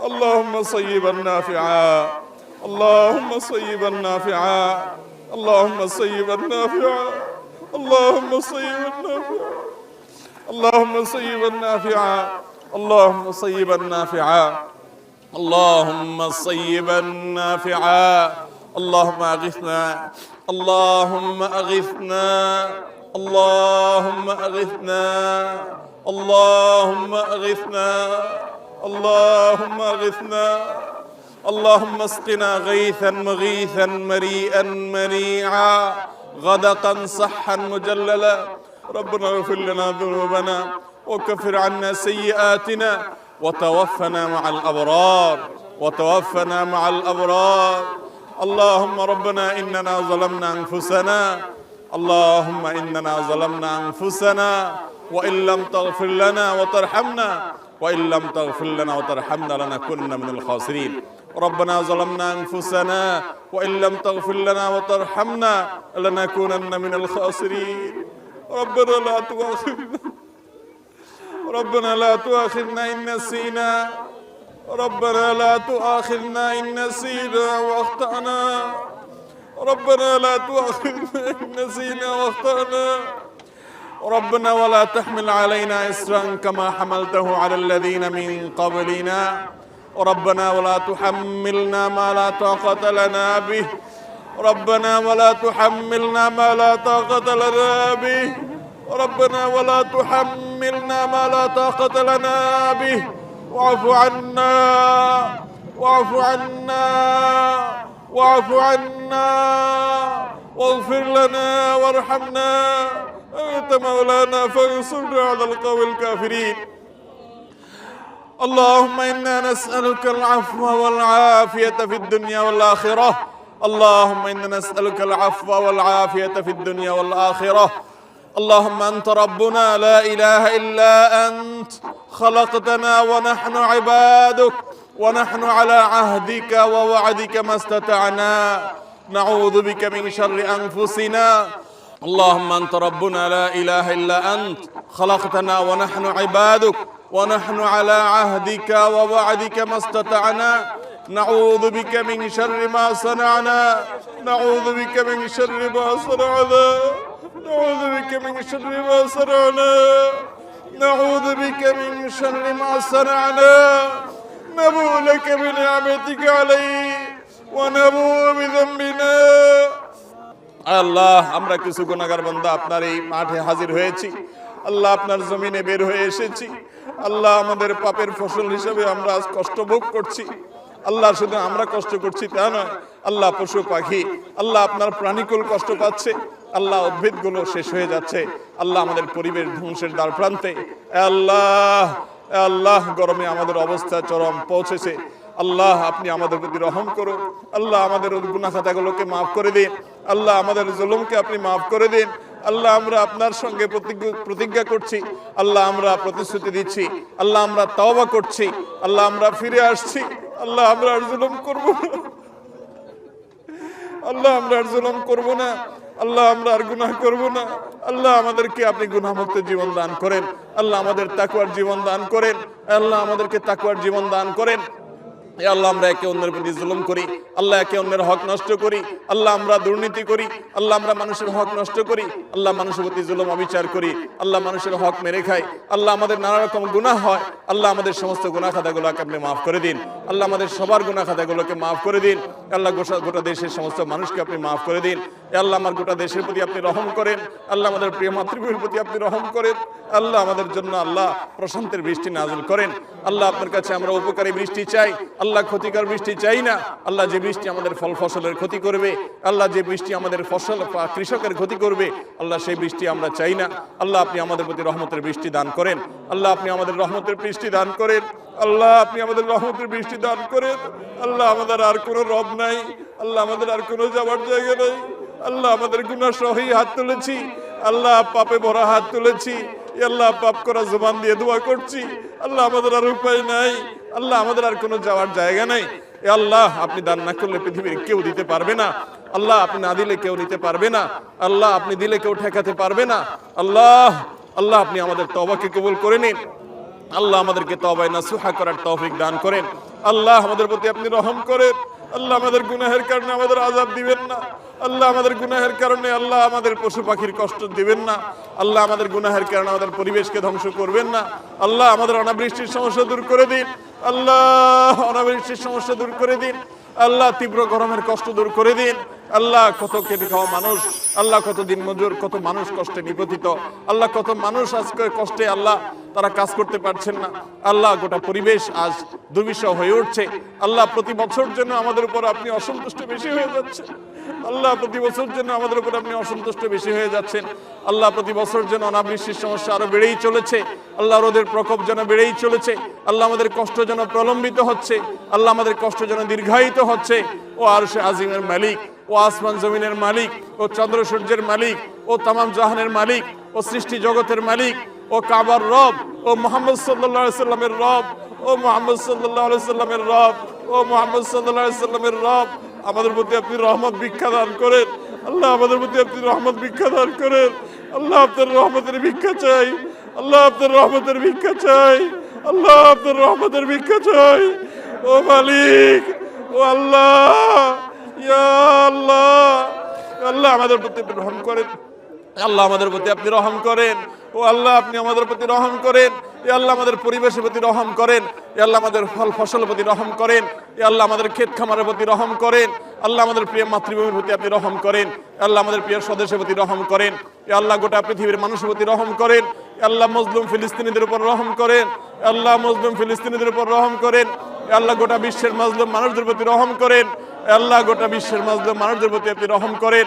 اللهم صيبا نافعا، اللهم صيبا نافعا، اللهم صيبا نافعا، اللهم صيبا نافعا، اللهم صيبا نافعا، اللهم صيبا نافعا، اللهم صيبا نافعا. اللهم اغثنا، اللهم اغثنا، اللهم اغثنا، اللهم اغثنا، اللهم اغثنا، اللهم اسقنا غيثا مغيثا مريئا مريعا غدقا صحا مجللا. ربنا اغفر لنا ذنوبنا وكفر عنا سيئاتنا وتوفنا مع الأبرار، وتوفنا مع الأبرار. اللهم ربنا إننا ظلمنا أنفسنا، اللهم إننا ظلمنا أنفسنا وإن لم تغفر لنا وترحمنا، وإن لم تغفر لنا وترحمنا لنكونن من الخاسرين. ربنا ظلمنا أنفسنا وإن لم تغفر لنا وترحمنا لنكونن من الخاسرين. ربنا لا تؤاخذنا، ربنا لا تؤاخذنا إن نسينا، ربنا لا تؤاخذنا إن نسينا وأخطأنا، ربنا لا تؤاخذنا إن نسينا وأخطأنا. ربنا ولا تحمل علينا إصرا كما حملته على الذين من قبلنا، ربنا ولا تحملنا ما لا طاقة لنا به، ربنا ولا تحملنا ما لا طاقة لنا به، ربنا ولا تحملنا ما لا طاقة لنا به. واعف عنا، واعف عنا، واعف عنا، واغفر لنا وارحمنا، أنت مولانا فانصرنا على القوم الكافرين. اللهم إنا نسألك العفو والعافية في الدنيا والآخرة، اللهم إنا نسألك العفو والعافية في الدنيا والآخرة. اللهم أنت ربنا لا إله إلا أنت، خلقتنا ونحن عبادك، ونحن على عهدك ووعدك ما استطعنا، نعوذ بك من شر أنفسنا. اللهم أنت ربنا لا إله إلا أنت، خلقتنا ونحن عبادك، ونحن على عهدك ووعدك ما استطعنا، نعوذ بك من شر ما صنعنا، نعوذ بك من شر ما صنعنا، نعوذ بك من شر ما صنعنا، نعوذ بك من شر ما صنعنا، نبوء لك بنعمتك علي ونبوء بذنبنا। আল্লাহ, আমরা কিছু গুনাহগার বান্দা আপনার এই মাঠে হাজির হয়েছি। আল্লাহ, আপনার জমিনে বের হয়ে এসেছি। আল্লাহ, আমাদের পাপের ফসল হিসেবে আমরা আজ কষ্ট ভোগ করছি। আল্লাহ, শুধু আমরা কষ্ট করছি তা নয়, আল্লাহ পশু পাখি, আল্লাহ আপনার প্রাণীকুল কষ্ট পাচ্ছে। আল্লাহ, উদ্ভিদগুলো শেষ হয়ে যাচ্ছে। আল্লাহ, আমাদের পরিবেশ ধ্বংসের দ্বার প্রান্তে। আল্লাহ, আল্লাহ, গরমে আমাদের অবস্থা চরম পৌঁছেছে। আল্লাহ, আপনি আমাদের প্রতি রহম করুন। আল্লাহ, আমাদের গুনাহ খাতাগুলোকে মাফ করে দিন। আল্লাহ, আমাদের জুলুমকে আপনি মাফ করে দিন। আল্লাহ, আমরা আপনার সঙ্গে প্রতিজ্ঞা করছি। আল্লাহ, আমরা প্রতিশ্রুতি দিচ্ছি। আল্লাহ, আমরা তওবা করছি। আল্লাহ, আমরা ফিরে আসছি। আল্লাহ, আমরা আর জুলুম করব না। আল্লাহ, আমরা আর জুলুম করব না। আল্লাহ, আমরা আর গুনাহ করব না। আল্লাহ, আমাদেরকে আপনি গুনাহমুক্ত জীবন দান করেন। আল্লাহ, আমাদের তাকওয়ার জীবন দান করেন। আল্লাহ, আমাদেরকে তাকওয়ার জীবন দান করেন। আল্লাহ, আমরা একে অন্যের প্রতি জুলুম করি। আল্লাহ, একে অন্যের হক নষ্ট করি। আল্লাহ, আমরা দুর্নীতি করি। আল্লাহ, আমরা মানুষের হক নষ্ট করি। আল্লাহ, মানুষের প্রতি জুলুম অবিচার করি। আল্লাহ, মানুষের হক মেরে খাই। আল্লাহ, আমাদের নানা রকম গুনাহ হয়। আল্লাহ, আমাদের সমস্ত গুনাহ খাতাগুলোকে আপনি মাফ করে দিন। আল্লাহ, আমাদের সবার গুনাহ খাতাগুলোকে মাফ করে দিন। আল্লাহ, গোটা দেশের সমস্ত মানুষকে আপনি মাফ করে দিন। আল্লাহ, আমার গোটা দেশের প্রতি আপনি রহম করেন। আল্লাহ, আমাদের প্রিয় মাতৃভূমির প্রতি আপনি রহম করেন। আল্লাহ, আমাদের জন্য আল্লাহ প্রশান্তের বৃষ্টি নাযিল করেন। আল্লাহ, আপনার কাছে আমরা উপকারী বৃষ্টি চাই। আল্লাহ, ক্ষতিকর বৃষ্টি চাই না। আল্লাহ, যে বৃষ্টি আমাদের ফল ফসলের ক্ষতি করবে, আল্লাহ, যে বৃষ্টি আমাদের ফসল কৃষকের ক্ষতি করবে, আল্লাহ, সেই বৃষ্টি আমরা চাই না। আল্লাহ, আপনি আমাদের প্রতি রহমতের বৃষ্টি দান করেন। আল্লাহ, আপনি আমাদের রহমতের বৃষ্টি দান করেন। আল্লাহ, আপনি আমাদের রহমতের বৃষ্টি দান করেন। আল্লাহ, আমাদের আর কোনো রব নাই। আল্লাহ, আমাদের আর কোনো যাওয়ার জায়গা নেই। আল্লাহ, আমাদের গুনাহ সহি হাত তুলেছি। আল্লাহ, পাপে ভরা হাত তুলেছি। আল্লাহ, পাপ করা জবান দিয়ে দোয়া করছি। আল্লাহ, আমাদের আর উপায় নাই। আল্লাহ, আমাদের আর কোনো যাওয়ার জায়গা নেই। আল্লাহ, আপনি দান না করলে পৃথিবীর কেউ দিতে পারবে না। আল্লাহ, আপনি না দিলে কেউ নিতে পারবে না। আল্লাহ, আপনি দিলে কেউ ঠেকাতে পারবে না। আল্লাহ, আল্লাহ, আপনি আমাদের তওবাকে কবুল করে নিন। আল্লাহ আমাদেরকে তওবায়ে নাসুহা করার তৌফিক দান করেন। আল্লাহ আমাদের প্রতি আপনি রহম করেন। আল্লাহ আমাদের গুনাহের কারণে আমাদের আযাব দিবেন না। আল্লাহ আমাদের গুনাহের কারণে আল্লাহ আমাদের পশু পাখির কষ্ট দিবেন না। আল্লাহ আমাদের গুনাহের কারণে আমাদের পরিবেশকে ধ্বংস করবেন না। আল্লাহ আমাদের অনাবৃষ্টির সমস্যা দূর করে দিন। আল্লাহ অনাবৃষ্টির সমস্যা দূর করে দিন। আল্লাহ তীব্র গরমের কষ্ট দূর করে দিন। আল্লাহ কত খেটে খাওয়া মানুষ, আল্লাহ কত দিন মজুর, কত মানুষ কষ্টে নিপতিত, আল্লাহ কত মানুষ আজকে কষ্টে আল্লাহ তারা কাজ করতে পারছেন না। আল্লাহ গোটা পরিবেশ আজ দুর্বিষহ হয়ে উঠছে। আল্লাহ প্রতি বছর জন্য আমাদের উপর আপনি অসন্তুষ্ট বেশি হয়ে যাচ্ছেন। আল্লাহ প্রতি বছর জন্য আমাদের উপর আপনি অসন্তুষ্ট বেশি হয়ে যাচ্ছেন। আল্লাহ প্রতি বছর যেন অনাবৃষ্টির সমস্যা আরো বেড়েই চলেছে। আল্লাহ রোদের প্রকোপ যেন বেড়েই চলেছে। আল্লাহ আমাদের কষ্ট যেন প্রলম্বিত হচ্ছে। আল্লাহ আমাদের কষ্ট যেন দীর্ঘায়িত হচ্ছে। ও আরশে আজিমের মালিক, ও আসমান জমিনের মালিক, ও চন্দ্র সূর্যের মালিক, ও তামাম জাহানের মালিক, ও সৃষ্টি জগতের মালিক, ও কাবার রব, ও মুহাম্মদ সাল্লাল্লাহু আলাইহি সাল্লামের রব, ও মুহাম্মদ সাল্লাল্লাহু আলাইহি সাল্লামের রব, ও মুহাম্মদ সাল্লাল্লাহু আলাইহি সাল্লামের রব, আমাদের প্রতি আপনি রহমত ভিক্ষা দান করেন। আল্লাহ আমাদের প্রতি আপনি রহমত ভিক্ষা দান করেন। আল্লাহ আপনার রহমতের ভিক্ষা চাই। আল্লাহ আপনার রহমতের ভিক্ষা চাই। আল্লাহ আপনার রহমতের ভিক্ষা চাই। ও মালিক, ও আল্লাহ, ইয়া আল্লাহ, আল্লাহ আমাদের প্রতি আপনি রহম করেন। আল্লাহ আমাদের প্রতি আপনি রহম করেন। ও আল্লাহ আপনি আমাদের প্রতি রহম করেন। এ আল্লাহ আমাদের পরিবেশের প্রতি রহম করেন। এ আল্লাহ আমাদের ফল ফসলের প্রতি রহম করেন। এ আল্লাহ আমাদের ক্ষেত খামারের প্রতি রহম করেন। আল্লাহ আমাদের প্রিয় মাতৃভূমির প্রতি আপনি রহম করেন। আল্লাহ আমাদের প্রিয় স্বদেশের প্রতি রহম করেন। এ আল্লাহ গোটা পৃথিবীর মানুষের প্রতি রহম করেন। আল্লাহ মজলুম ফিলিস্তিনিদের উপর রহম করেন। আল্লাহ মজলুম ফিলিস্তিনিদের উপর রহম করেন। আল্লাহ গোটা বিশ্বের মাজলুম মানুষদের প্রতি রহম করেন। আল্লাহ গোটা বিশ্বের মাজলুম মানুষদের প্রতি আপনি রহম করেন।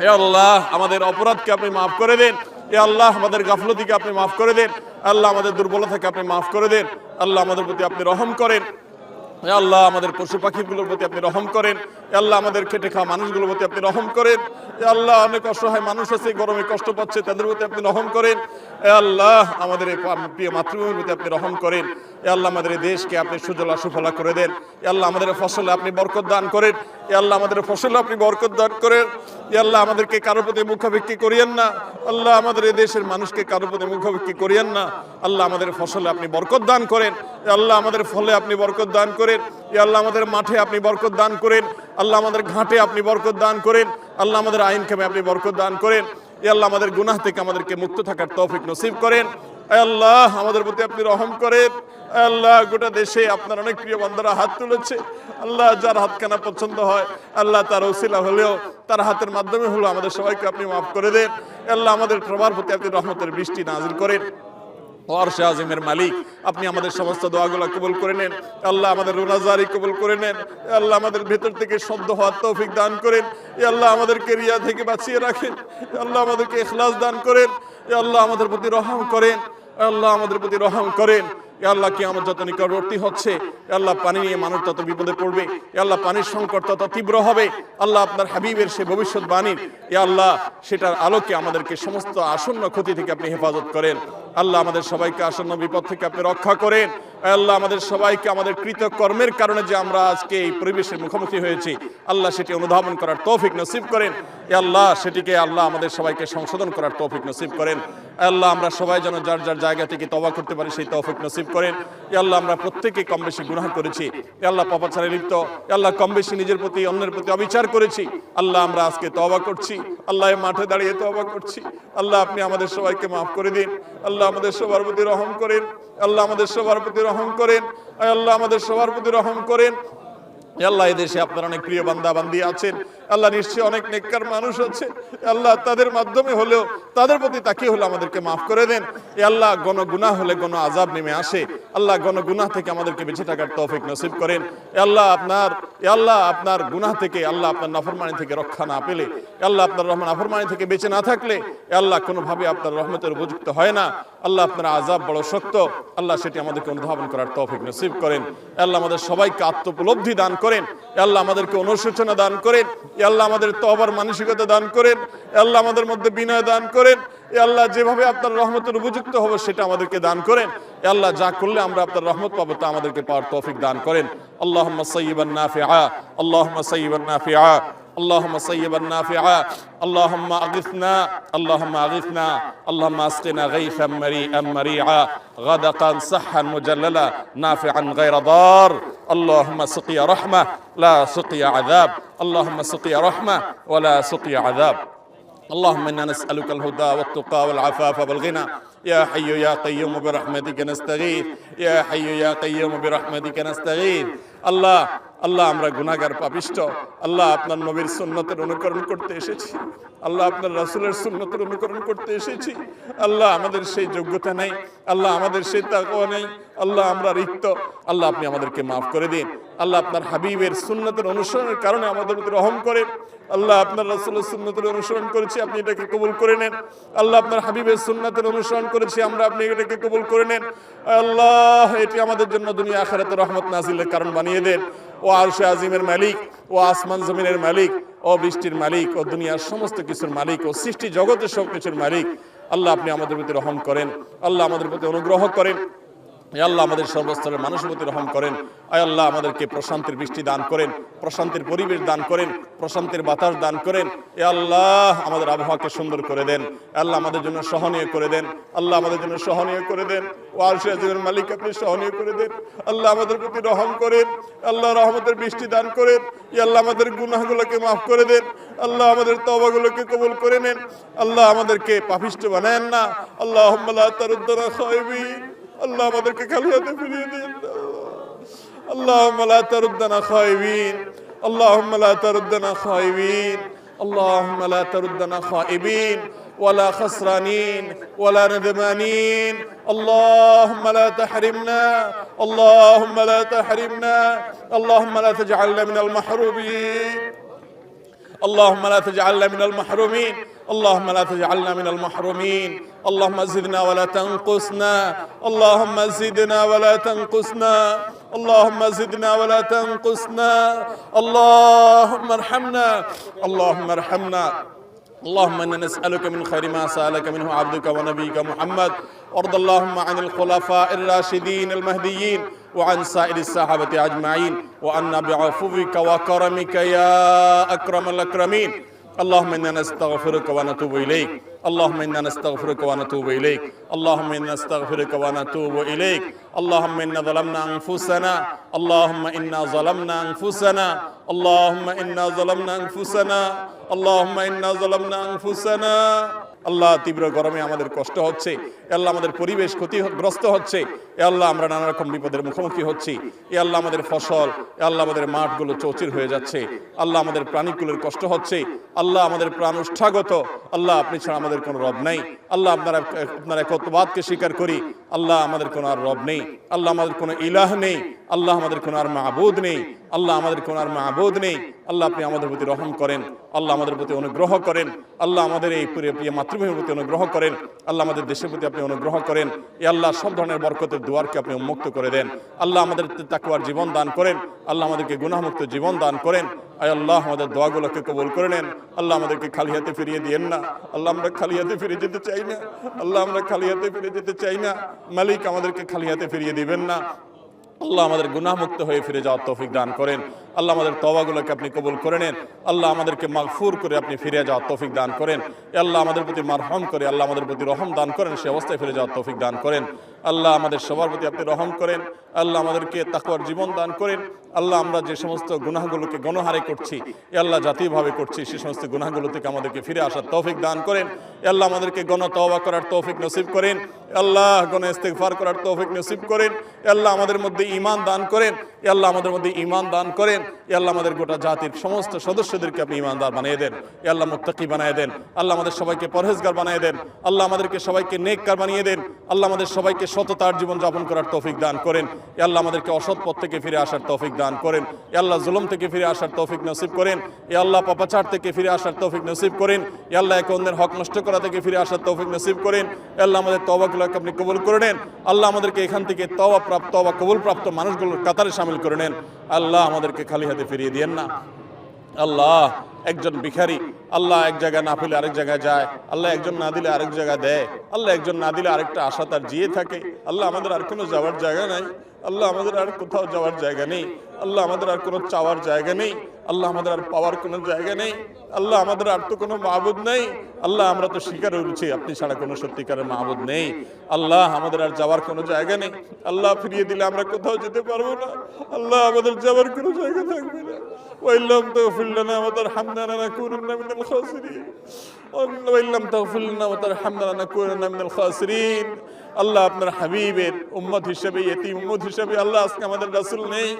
হে আল্লাহ আমাদের অপরাধকে আপনি মাফ করে দেন। হে আল্লাহ আমাদের গাফলতিকে আপনি মাফ করে দেন। আল্লাহ আমাদের দুর্বলতাকে আপনি মাফ করে দেন। আল্লাহ আমাদের প্রতি আপনি রহম করেন। হে আল্লাহ আমাদের পশু পাখিগুলোর প্রতি আপনি রহম করেন। হে আল্লাহ আমাদের খেটে খাওয়া মানুষগুলোর প্রতি আপনি রহম করেন। হে আল্লাহ অনেক অসহায় মানুষ আছে গরমে কষ্ট পাচ্ছে, তাদের প্রতি আপনি রহম করেন। হে আল্লাহ আমাদের এই প্রিয় মাতৃভূমির প্রতি আপনি রহম করেন। হে আল্লাহ আমাদের এই দেশকে আপনি সুজলা সুফলা করে দেন। হে আল্লাহ আমাদের ফসলে আপনি বরকত দান করেন। হে আল্লাহ আমাদের ফসলে আপনি বরকত দান করেন। হে আল্লাহ আমাদেরকে কারোর প্রতি মুখাভিক্ষি করিয়েন না। আল্লাহ আমাদের এই দেশের মানুষকে কারোর প্রতি মুখাভিক্ষি করিয়েন না। আল্লাহ আমাদের ফসলে আপনি বরকত দান করেন। হে আল্লাহ আমাদের ফলে আপনি বরকত দান করেন। হে আল্লাহ আমাদের মাঠে আপনি বরকত দান করেন। আল্লাহ আমাদের ঘাটে আপনি বরকত দান করেন। আল্লাহ আমাদের আইন কামে আপনি বরকত দান করেন। হে আল্লাহ আমাদের গুনাহ থেকে আমাদেরকে মুক্ত থাকার তৌফিক নসিব করেন। হে আল্লাহ আমাদের প্রতি আপনি রহম করেন। হে আল্লাহ গোটা দেশে আপনার অনেক প্রিয় বান্দারা হাত তুলেছে। আল্লাহ যার হাতখানা পছন্দ হয় আল্লাহ তার ওসিলা হলেও তার হাতের মাধ্যমে হলো আমাদের সবাইকে আপনি মাফ করে দেন। হে আল্লাহ আমাদের সবার প্রতি আপনি রহমতের বৃষ্টি নাজিল করেন। আরশে আজিমের মালিক আপনি আমাদের সমস্ত দোয়াগুলো কবুল করে নেন। আল্লাহ আমাদের রোজাদারি কবুল করে নেন। আল্লাহ আমাদের ভেতর থেকে শব্দ হওয়ার তৌফিক দান করেন। আল্লাহ আমাদেরকে রিয়া থেকে বাঁচিয়ে রাখেন। আল্লাহ আমাদেরকে ইখলাস দান করেন। আল্লাহ আমাদের প্রতি রহম করেন। আল্লাহ আমাদের প্রতি রহম করেন। আল্লাহ কিয়ামত যত নিকটবর্তী হচ্ছে আল্লাহ পানি নিয়ে মানুষ তত বিপদে পড়বে। আল্লাহ পানির সংকট তত তীব্র হবে। আল্লাহ আপনার হাবিবের সে ভবিষ্যৎবাণীর আল্লাহ সেটার আলোকে আমাদেরকে সমস্ত আসন্ন ক্ষতি থেকে আপনি হেফাজত করেন। আল্লাহ আমাদের সবাইকে আসন্ন বিপদ থেকে আপনি রক্ষা করেন। আল্লাহ আমাদের সবাইকে আমাদের কৃতকর্মের কারণে যে আমরা আজকে এই পরিবেশের মুখোমুখি হয়েছি আল্লাহ সেটি অনুধাবন করার তৌফিক নসিব করেন। আল্লাহ সেটিকে আল্লাহ আমাদের সবাইকে সংশোধন করার তৌফিক নসিব করেন। আল্লাহ আমরা সবাই যেন যার যার জায়গা থেকে তওবা করতে পারি সেই তৌফিক নসিব করেন। আল্লাহ আমরা প্রত্যেকেই কম বেশি গুনাহ করেছি। আল্লাহ পাপাচারে লিপ্ত। আল্লাহ কম বেশি নিজের প্রতি অন্যের প্রতি অবিচার করেছি। আল্লাহ আমরা আজকে তওবা করছি। আল্লাহ মাঠে দাঁড়িয়ে তওবা করছি। আল্লাহ আপনি আমাদের সবাইকে মাফ করে দিন। আল্লাহ আমাদের সবার প্রতি রহম করেন। আল্লাহ আমাদের সবার প্রতি রহম করেন। আল্লাহ আমাদের সবার প্রতি রহম করেন। আল্লাহ এই দেশে আপনার অনেক প্রিয় বান্দা বান্দি আছেন। আল্লাহ নিশ্চয়ই অনেক নেককার মানুষ আছে। আল্লাহ তাদের মাধ্যমে হলেও তাদের প্রতি তাকিয়ে হলে আমাদেরকে মাফ করে দেন। আল্লাহ গণ গুনাহ হলে গণ আযাব নেমে আসে। আল্লাহ গণ গুনাহ থেকে আমাদেরকে বেঁচে থাকার তৌফিক নসিব করেন। আল্লাহ আপনার গুনাহ থেকে আল্লাহ আপনার নাফরমানি থেকে রক্ষা না পেলে আল্লাহ আপনার রহমান নাফরমানি থেকে বেঁচে না থাকলে আল্লাহ কোনোভাবে আপনার রহমতের উপযুক্ত হয় না। আল্লাহ আপনার আযাব বড় শক্ত। আল্লাহ সেটি আমাদেরকে অনুধাবন করার তৌফিক নসিব করেন। আল্লাহ আমাদের সবাইকে আত্মোপলব্ধি দান করেন। আল্লাহ আমাদেরকে অনুশোচনা দান করেন। আল্লাহ আমাদের তওবার মানসিকতা দান করেন। আল্লাহ আমাদের মধ্যে বিনয় দান করেন। আল্লাহ যেভাবে আপনার রহমতের উপযুক্ত হবে সেটা আমাদেরকে দান করেন। আল্লাহ যা করলে আমরা আপনার রহমত পাবো তা আমাদেরকে পাওয়ার তৌফিক দান করেন। আল্লাহুম্মা সাইয়্যিবান নাফিআ, আল্লাহুম্মা সাইয়্যিবান নাফিআ, اللهم صيبا نافعا اللهم اغثنا اللهم اغثنا اللهم اسقنا غيثا مريئا مريعا غدقا صحا مجللا نافعا غير ضار اللهم سقيا رحمة لا سقيا عذاب اللهم سقيا رحمة ولا سقيا عذاب اللهم إنا نسألك الهدى والتقى والعفاف والغنى يا حي يا قيوم برحمتك نستغيث يا حي يا قيوم برحمتك نستغيث আল্লাহ আল্লাহ আমরা গুনাহগার পাপিষ্ঠ আল্লাহ আপনার নবীর সুন্নতের অনুকরণ করতে এসেছি আল্লাহ আপনার রাসূলের সুন্নতের অনুকরণ করতে এসেছি আল্লাহ আমাদের সেই যোগ্যতা নেই আল্লাহ আমাদের সেই তাকওয়া নেই আল্লাহ আমরা রিক্ত আল্লাহ আপনি আমাদেরকে মাফ করে দিন আল্লাহ আপনার হাবিবের সুন্নতের অনুসরণের কারণে আমাদের প্রতি রহম করেন আল্লাহ আপনার রাসূলের সুন্নতের অনুসরণ করেছি আপনি এটাকে কবুল করে নেন আল্লাহ আপনার হাবিবের সুন্নতের অনুসরণ করেছি আমরা আপনি এটাকে কবুল করে নেন আল্লাহ এটি আমাদের জন্য দুনিয়া আখিরাতে রহমত নাজিলের কারণ বানিয়ে দেন ও আরশে আজিমের মালিক ও আসমান জমিনের মালিক ও বৃষ্টির মালিক ও দুনিয়ার সমস্ত কিছুর মালিক ও সৃষ্টি জগতের সব কিছুর মালিক আল্লাহ আপনি আমাদের প্রতি রহম করেন আল্লাহ আমাদের প্রতি অনুগ্রহ করেন আল্লাহ আমাদের সর্বস্তরের মানুষের প্রতি রহম করেন আয় আল্লাহ আমাদেরকে প্রশান্তির বৃষ্টি দান করেন প্রশান্তির পরিবেশ দান করেন প্রশান্তির বাতাস দান করেন এ আল্লাহ আমাদের আবহাওয়াকে সুন্দর করে দেন আল্লাহ আমাদের জন্য সহনীয় করে দেন আল্লাহ আমাদের জন্য সহনীয় করে দেন ও আরশে আজিমের মালিক আপনি সহনীয় করে দেন আল্লাহ আমাদের প্রতি রহম করেন আল্লাহ রহমতের বৃষ্টি দান করেন এ আল্লাহ আমাদের গুনাহগুলোকে মাফ করে দেন আল্লাহ আমাদের তওবাগুলোকে কবুল করে নেন আল্লাহ আমাদেরকে পাপিষ্ঠ বানায়েন না আল্লাহুম্মা লা তারুদ্দানা খায়বিন আল্লাহ আমাদেরকে খালি হাতে ফিরিয়ে দিন আল্লাহুম্মা লা তারুদ্দানা খায়বিন আল্লাহুম্মা লা তারুদ্দানা খায়বিন আল্লাহুম্মা লা তারুদ্দানা খায়বিন ولا خسرانين ولا ندمانين اللهم لا تحرمنا اللهم لا تحرمنا اللهم لا تجعلنا من المحرومين اللهم لا تجعلنا من المحرومين اللهم لا تجعلنا من المحرومين اللهم زدنا ولا تنقصنا اللهم زدنا ولا تنقصنا اللهم زدنا ولا تنقصنا اللهم ارحمنا اللهم ارحمنا اللهم إنا نسألك من خير ما سألك منه عبدك ونبيك محمد وارض اللهم عن الخلفاء الراشدين المهديين وعن سائر الصحابة أجمعين وعنا بعفوك وكرمك يا أكرم الأكرمين اللهم إنا نستغفرك ونتوب إليك اللهم إنا نستغفرك ونتوب إليك اللهم إنا نستغفرك ونتوب إليك اللهم إنا ظلمنا أنفسنا اللهم إنا ظلمنا أنفسنا اللهم إنا ظلمنا أنفسنا اللهم إنا ظلمنا أنفسنا আল্লাহ তীব্র গরমে আমাদের কষ্ট হচ্ছে আল্লাহ আমাদের পরিবেশ ক্ষতিগ্রস্ত হচ্ছে আল্লাহ আমরা নানা রকম বিপদের মুখোমুখি হচ্ছি আল্লাহ আমাদের ফসল আল্লাহ আমাদের মাঠগুলো চৌচির হয়ে যাচ্ছে আল্লাহ আমাদের প্রাণীগুলোর কষ্ট হচ্ছে আল্লাহ আমাদের প্রাণ উষ্ঠাগত আল্লাহ আপনি ছাড়া আমাদের কোনো রব নাই আল্লাহ আপনার একত্ববাদকে স্বীকার করি আল্লাহ আমাদের কোনো আর রব নেই আল্লাহ আমাদের কোনো ইলাহ নেই আল্লাহ আমাদের কোনো আর মাবুদ নেই আল্লাহ আমাদের কোনো আর মাবুদ নেই আল্লাহ আপনি আমাদের প্রতি রহম করেন আল্লাহ আমাদের প্রতি অনুগ্রহ করেন আল্লাহ আমাদের এই প্রিয় মাতৃভূমির প্রতি অনুগ্রহ করেন আল্লাহ আমাদের দেশের প্রতি আপনি অনুগ্রহ করেন এ আল্লাহ সব ধরনের বরকতের দুয়ারকে আপনি উন্মুক্ত করে দেন আল্লাহ আমাদের তাকওয়ার জীবন দান করেন আল্লাহ আমাদেরকে গুনাহমুক্ত জীবন দান করেন আয় আল্লাহ আমাদের দোয়াগুলোকে কবুল করে নেন আল্লাহ আমাদেরকে খালি হাতে ফিরিয়ে দিয়েন না আল্লাহ আমরা খালি হাতে ফিরে যেতে চাই না আল্লাহ আমরা খালি হাতে ফিরে যেতে চাই না মালিক আমাদেরকে খালি হাতে ফিরিয়ে দিবেন না আল্লাহ আমাদের গুনাহমুক্ত হয়ে ফিরে যাওয়ার তৌফিক দান করেন আল্লাহ আমাদের তওবাগুলোকে আপনি কবুল করে নেন আল্লাহ আমাদেরকে মাগফুর করে আপনি ফিরে যাওয়ার তৌফিক দান করেন আল্লাহ আমাদের প্রতি মারহাম করে আল্লাহ আমাদের প্রতি রহম দান করেন সে অবস্থায় ফিরে যাওয়ার তৌফিক দান করেন আল্লাহ আমাদের সবার প্রতি আপনি রহম করেন আল্লাহ আমাদেরকে তাকওয়ার জীবন দান করেন আল্লাহ আমরা যে সমস্ত গুনাহগুলোকে গণহারে করছি আল্লাহ জাতীয়ভাবে করছি সে সমস্ত গুনাহগুলো থেকে আমাদেরকে ফিরে আসার তৌফিক দান করেন আল্লাহ আমাদেরকে গণ তওবা করার তৌফিক নসিব করেন আল্লাহ গণ ইস্তিগফার করার তৌফিক নসিব করেন আল্লাহ আমাদের মধ্যে ঈমান দান করেন আল্লাহ আমাদের মধ্যে ঈমান দান করেন আল্লাহ আমাদের গোটা জাতির সমস্ত সদস্যদেরকে আপনি ঈমানদার বানিয়ে দেন আল্লাহ মুত্তাকি বানিয়ে দেন আল্লাহ আমাদের সবাইকে পরহেজগার বানিয়ে দেন আল্লাহ আমাদেরকে সবাইকে নেককার বানিয়ে দেন আল্লাহ আমাদের সবাইকে সততার জীবন যাপন করার তৌফিক দান করেন আল্লাহ আমাদেরকে অসৎ পথ থেকে ফিরে আসার তৌফিক দান করেন আল্লাহ জুলুম থেকে ফিরে আসার তৌফিক নসিব করেন আল্লাহ পাপাচার থেকে ফিরে আসার তৌফিক নসিব করেন আল্লাহ একে অন্যের হক নষ্ট করা থেকে ফিরে আসার তৌফিক নসিব করেন আল্লাহ আমাদের তওবাগুলোকে আপনি কবুল করে নেন আল্লাহ আমাদেরকে এখান থেকে তওবা কবুল প্রাপ্ত মানুষগুলোর কাতারে শামিল করে নেন আল্লাহ আমাদেরকে খালি হাতে ফিরিয়ে দিয়েন না আল্লাহ একজন ভিখারি আল্লাহ এক জায়গায় না পেলে আরেক জায়গায় যায় আল্লাহ একজন না দিলে আরেক জায়গায় দেয় আল্লাহ একজন না দিলে আরেকটা আশা তার জিয়ে থাকে আল্লাহ আমাদের আর কোনো যাওয়ার জায়গা নাই আল্লাহ আমাদের আর কোথাও যাওয়ার জায়গা নেই আল্লাহ আমাদের আর কোনো চাওয়ার জায়গা নেই, আল্লাহ আমাদের আর পাওয়ার কোনো জায়গা নেই, আল্লাহ আমাদের আর তো কোনো মাবুদ নেই। আল্লাহ আমরা তো স্বীকার করেছি আপনি ছাড়া কোনো সত্যিকারের মাবুদ নেই। আল্লাহ আমাদের আর যাওয়ার কোনো জায়গা নেই। আল্লাহ ফিরিয়ে দিলে আমরা কোথাও যেতে পারবো না। আল্লাহ আমাদের যাওয়ার কোনো জায়গা থাকবে না। ওয়াইল্লাম তাগফির লানা ওয়া তারহামনা লানাকুনান্না মিনাল খাসিরিন। ওয়াইল্লাম তাগফির লানা ওয়া তারহামনা লানাকুনান্না মিনাল খাসিরিন। আল্লাহ আপনার হাবিবের উম্মত হিসেবে, ইতিম উম্মত হিসেবে আল্লাহ আজকে আমাদের রাসূল নেই।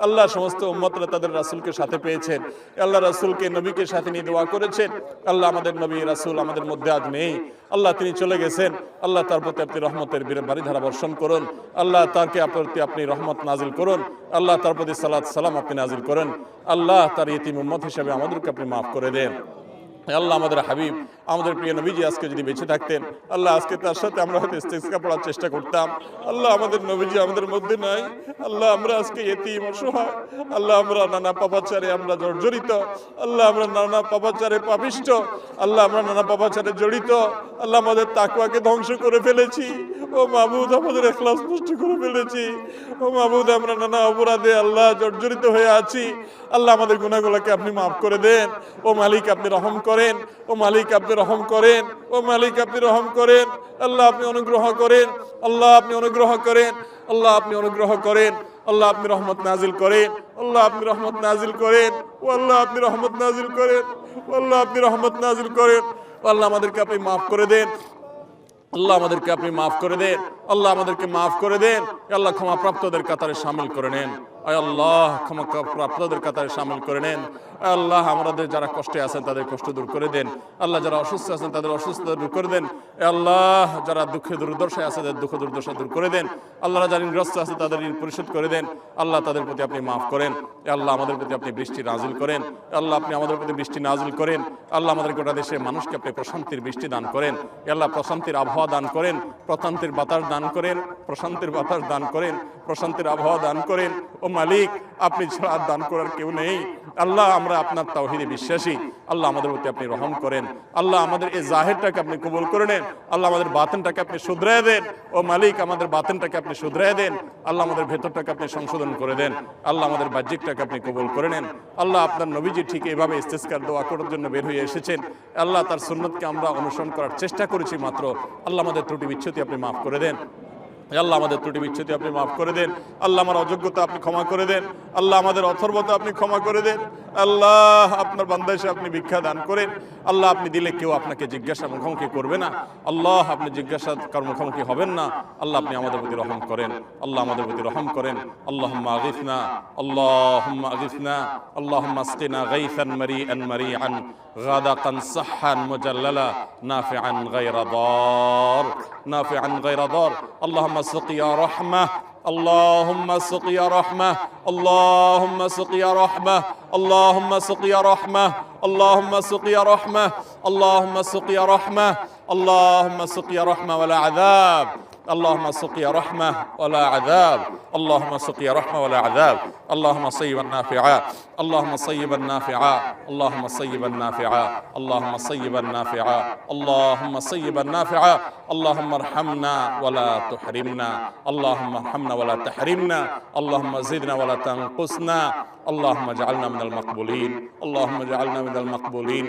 আল্লাহ সমস্ত উম্মতরা তাদের রাসূলকে সাথে পেয়েছেন। আল্লাহ রাসূলকে নবীকে সাথে নিয়ে দোয়া করেছেন। আল্লাহ আমাদের নবী রাসূল আমাদের মধ্যে আজ নেই। আল্লাহ তিনি চলে গেছেন। আল্লাহ তার প্রতি আপনি রহমতের বারিধারা বর্ষণ করুন। আল্লাহ তারকে প্রতি আপনি রহমত নাজিল করুন। আল্লাহ তার প্রতি সালাত সালাম আপনি নাজিল করেন। আল্লাহ তার ইতিম উম্মত হিসেবে আমাদেরকে আপনি মাফ করে দেন। আল্লাহ আমাদের হাবিব আমাদের প্রিয় নবীজি আজকে যদি বেঁচে থাকতেন, আল্লাহ আজকে তার সাথে আমরা হয়তো ইস্তেসকা পড়ার চেষ্টা করতাম। আল্লাহ আমাদের নবীজি আমাদের মধ্যে নাই। আল্লাহ আমরা আজকে ইতিম অসহায়। আল্লাহ আমরা নানা পাপাচারে আমরা জর্জরিত। আল্লাহ আমরা নানা পাপাচারে পাপিষ্ঠ। আল্লাহ আমরা নানা পাপাচারে জড়িত। আল্লাহ আমাদের তাকওয়াকে ধ্বংস করে ফেলেছি। ও মাবুদ আমাদের ইখলাস নষ্ট করে ফেলেছি। ও মাবুদ আমরা নানা অপরাধে আল্লাহ জর্জরিত হয়ে আছি। আল্লাহ আমাদের গুনাহগুলোকে আপনি মাফ করে দেন। ও মালিক আপনি রহম করেন। ও মালিক আপনি রহম করেন। ও মালিক আপনি রহম করেন। আল্লাহ আপনি অনুগ্রহ করেন। আল্লাহ আপনি অনুগ্রহ করেন। আল্লাহ আপনি অনুগ্রহ করেন। আল্লাহ আপনি রহমত নাজিল করেন। আল্লাহ আপনি রহমত নাজিল করেন। ও আল্লাহ আপনি রহমত নাজিল করেন। ও আল্লাহ আপনি রহমত নাজিল করেন। আল্লাহ আমাদেরকে আপনি মাফ করে দেন। আল্লাহ আমাদেরকে আপনি মাফ করে দেন। আল্লাহ আমাদেরকে মাফ করে দেন। আল্লাহ ক্ষমা প্রাপ্তদের কাতারে শামিল করে নেন। আল্লাহ ক্ষমা প্রাপ্তদের কাতারে শামিল করে নেন। আল্লাহ আমাদের যারা কষ্টে আছেন তাদের কষ্ট দূর করে দেন। আল্লাহ যারা অসুস্থ আছেন তাদের অসুস্থতা দূর করে দেন। আল্লাহ যারা দুঃখে দুর্দশায় আছে তাদের দুঃখ দুর্দশা দূর করে দেন। আল্লাহ যারা ঋণগ্রস্ত আছে তাদের ঋণ পরিশোধ করে দেন। আল্লাহ তাদের প্রতি আপনি মাফ করেন। আল্লাহ আমাদের প্রতি আপনি বৃষ্টি নাজিল করেন। আল্লাহ আপনি আমাদের প্রতি বৃষ্টি নাজিল করেন। আল্লাহ আমাদের গোটা দেশের মানুষকে আপনি প্রশান্তির বৃষ্টি দান করেন। আল্লাহ প্রশান্তির আবহাওয়া দান করেন। প্রশান্তির বাতাস দান করেন। প্রশান্তির বাতাস দান করেন। প্রশান্তির আবহাওয়া দান করেন। ও মালিক আপনি ছাড়া আর দান করার কেউ নেই। আল্লাহ আমরা আপনার তাওহীদে বিশ্বাসী। আল্লাহ আমাদের প্রতি আপনি রহম করেন। আল্লাহ আমাদের এই জাহিরটাকে আপনি কবুল করে নেন। আল্লাহ আমাদের বাতিনটাকে আপনি শুধরায় দেন। ও মালিক আমাদের বাতিনটাকে আপনি শুধরায় দেন। আল্লাহ আমাদের ভেতরটাকে আপনি সংশোধন করে দেন। আল্লাহ আমাদের বাহ্যিকটাকে আপনি কবুল করে নেন। আল্লাহ আপনার নবীজি ঠিক এইভাবে ইস্তেসকার দোয়া করার জন্য বের হয়ে এসেছেন। আল্লাহ তার সুন্নতকে আমরা অনুসরণ করার চেষ্টা করেছি মাত্র। আল্লাহ আমাদের ত্রুটি বিচ্ছুতি আপনি মাফ করে দেন। আল্লাহ আমাদের ত্রুটি বিচ্ছুতি আপনি মাফ করে দেন। আল্লাহ আমার অযোগ্যতা আপনি ক্ষমা করে দেন। আল্লাহ আমাদের অথর্বতা আপনি ক্ষমা করে দেন। আল্লাহ আপনার বান্দা এসে আপনি ভিক্ষা দান করেন। আল্লাহ আপনি দিলে কেউ আপনাকে জিজ্ঞাসা মুখোমুখি করবে না। আল্লাহ আপনি জিজ্ঞাসা মুখোমুখি হবেন না। আল্লাহ আপনি আমাদের প্রতি রহম করেন। আল্লাহ আমাদের প্রতি রহম করেন। আল্লাহুম্মা আগিথনা আল্লাহুম্মা আগিথনা আল্লাহুম্মা আসকিনা গাইসান মারিআন মারিআন গাদাকান সাহহান মুজাল্লালা নাফিআন গায়রা দার নাফিআন গায়রা দার আল্লাহুম্মা সাকিয়া রাহমাহ اللهم سقيا رحمة اللهم سقيا رحمة اللهم سقيا رحمة اللهم سقيا رحمة اللهم سقيا رحمة اللهم سقيا رحمة ولا عذاب اللهم سقيا رحمة ولا عذاب اللهم سقيا رحمة ولا عذاب اللهم صيبا نافعا اللهم صيبا نافعا اللهم صيبا نافعا اللهم صيبا نافعا اللهم صيبا نافعا اللهم ارحمنا ولا تحرمنا اللهم ارحمنا ولا تحرمنا اللهم زدنا ولا تنقصنا اللهم اجعلنا من المقبولين اللهم اجعلنا من المقبولين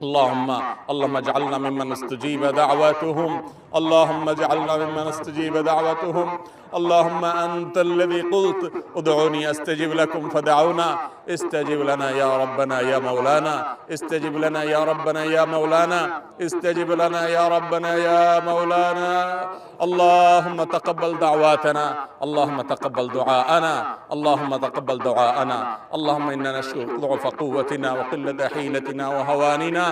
اللهم اجعلنا ممن استجيب دعواتهم اللهم اجعلنا ممن استجيب دعوتهم اللهم أنت الذي قلت ادعوني أستجب لكم فدعونا استجب لنا يا ربنا يا مولانا استجب لنا يا ربنا يا مولانا استجب لنا يا ربنا يا مولانا اللهم تقبل دعواتنا اللهم تقبل دعاءنا اللهم تقبل دعاءنا اللهم إنا نشكو ضعف قوتنا وقلة حيلتنا وهواننا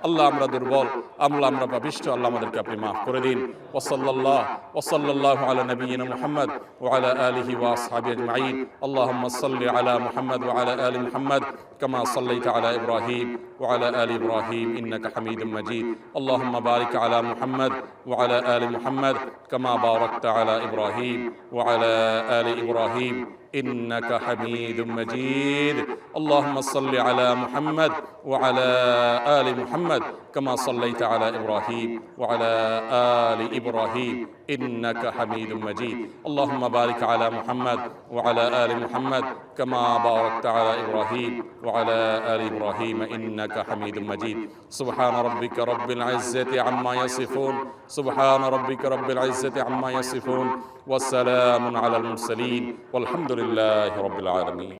আল্লাহ আমরা দুর্বল আমরা পাপিষ্ঠ আল্লাহ আমাদেরকে আপনি মাফ করে দিন ওয়াসাল্লাল্লাহু আলা নবিয়িনা মুহাম্মদ ওয়া আলা আলিহি ওয়া আসহাবিহি আজমাইন আল্লাহুম্মা সাল্লি আলা মুহাম্মদ ওয়া আলা আলি মুহাম্মদ কামা সাল্লাইতা আলা ইব্রাহিম ওয়া আলা আলি ইব্রাহিম ইন্নাকা হামিদুম মাজিদ আল্লাহুম্মা বারিক আলা মুহাম্মদ ওয়া আলা আলি মুহাম্মদ কামা বারাকতা আলা ইব্রাহিম ওয়া আলা আলি ইব্রাহিম إنك حميد مجيد. اللهم صل على محمد وعلى آل محمد كما صليت على إبراهيم وعلى آل إبراهيم إنك حميد مجيد. اللهم بارك على محمد وعلى آل محمد كما باركت على إبراهيم وعلى آل إبراهيم إنك حميد مجيد. سبحان ربك رب العزة عما يصفون، سبحان ربك رب العزة عما يصفون، والسلام على المرسلين والحمد لله رب العالمين.